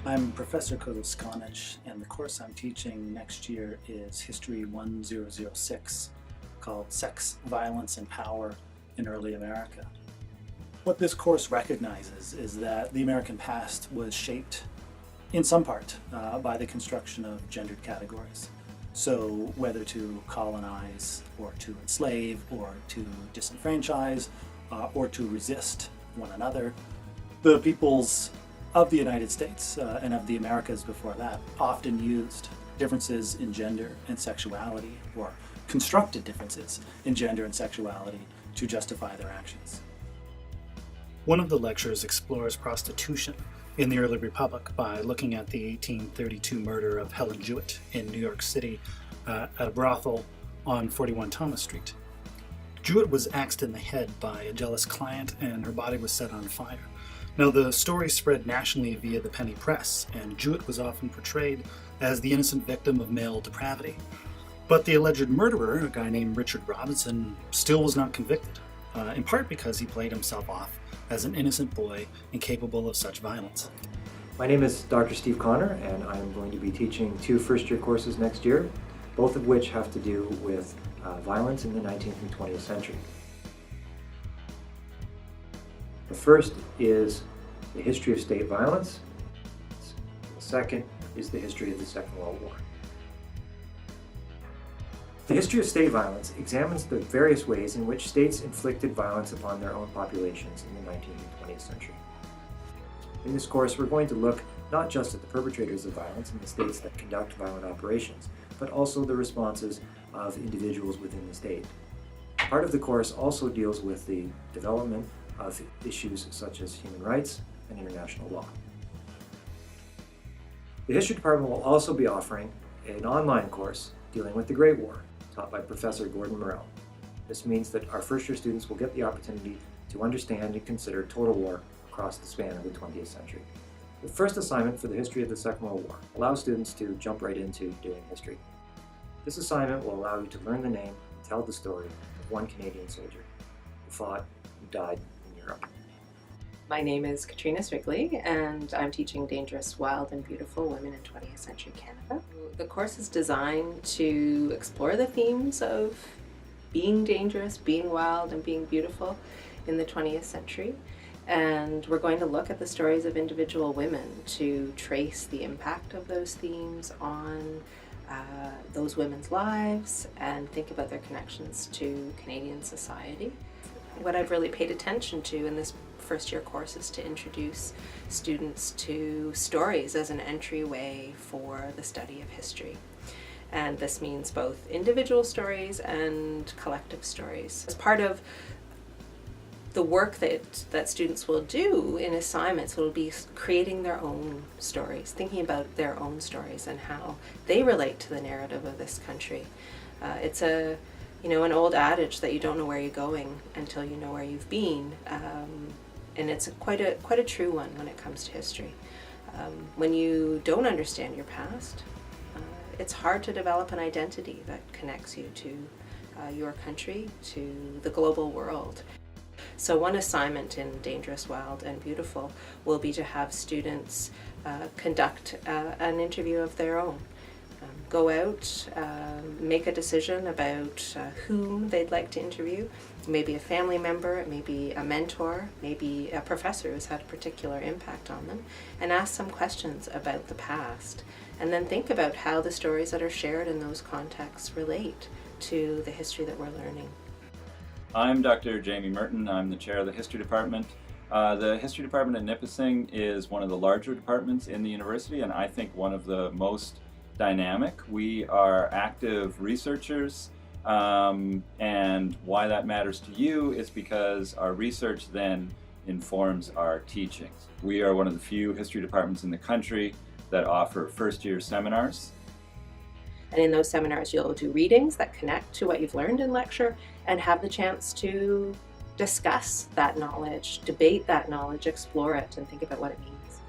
I'm Professor Kozoskonich, and the course I'm teaching next year is History 1006, called Sex, Violence, and Power in Early America. What this course recognizes is that the American past was shaped, in some part, by the construction of gendered categories. So whether to colonize, or to enslave, or to disenfranchise, or to resist one another, the peoples of the United States and of the Americas before that often used differences in gender and sexuality, or constructed differences in gender and sexuality, to justify their actions. One of the lectures explores prostitution in the early Republic by looking at the 1832 murder of Helen Jewett in New York City at a brothel on 41 Thomas Street. Jewett was axed in the head by a jealous client, and her body was set on fire. Now, the story spread nationally via the penny press, and Jewett was often portrayed as the innocent victim of male depravity. But the alleged murderer, a guy named Richard Robinson, still was not convicted, in part because he played himself off as an innocent boy incapable of such violence. My name is Dr. Steve Connor, and I'm going to be teaching 2 first-year courses next year, both of which have to do with violence in the 19th and 20th century. The first is the history of state violence. The second is the history of the Second World War. The history of state violence examines the various ways in which states inflicted violence upon their own populations in the 19th and 20th century. In this course, we're going to look not just at the perpetrators of violence in the states that conduct violent operations, but also the responses of individuals within the state. Part of the course also deals with the development of issues such as human rights and international law. The History Department will also be offering an online course dealing with the Great War, taught by Professor Gordon Morrell. This means that our first-year students will get the opportunity to understand and consider total war across the span of the 20th century. The first assignment for the history of the Second World War allows students to jump right into doing history. This assignment will allow you to learn the name and tell the story of one Canadian soldier who fought and died in Europe. My name is Katrina Swigley, and I'm teaching Dangerous, Wild, and Beautiful Women in 20th Century Canada. The course is designed to explore the themes of being dangerous, being wild, and being beautiful in the 20th century. And we're going to look at the stories of individual women to trace the impact of those themes on those women's lives and think about their connections to Canadian society. What I've really paid attention to in this first year course is to introduce students to stories as an entryway for the study of history. And this means both individual stories and collective stories. As part of the work that students will do in assignments will be creating their own stories, thinking about their own stories and how they relate to the narrative of this country. It's an old adage that you don't know where you're going until you know where you've been, and it's quite a true one when it comes to history. When you don't understand your past, it's hard to develop an identity that connects you to your country, to the global world. So one assignment in Dangerous, Wild, and Beautiful will be to have students conduct an interview of their own. Go out, make a decision about whom they'd like to interview. Maybe a family member, maybe a mentor, maybe a professor who's had a particular impact on them, and ask some questions about the past. And then think about how the stories that are shared in those contexts relate to the history that we're learning. I'm Dr. Jamie Merton. I'm the chair of the History Department. The History Department at Nipissing is one of the larger departments in the university, and I think one of the most dynamic. We are active researchers, and why that matters to you is because our research then informs our teachings. We are one of the few history departments in the country that offer first-year seminars. And in those seminars, you'll do readings that connect to what you've learned in lecture and have the chance to discuss that knowledge, debate that knowledge, explore it, and think about what it means.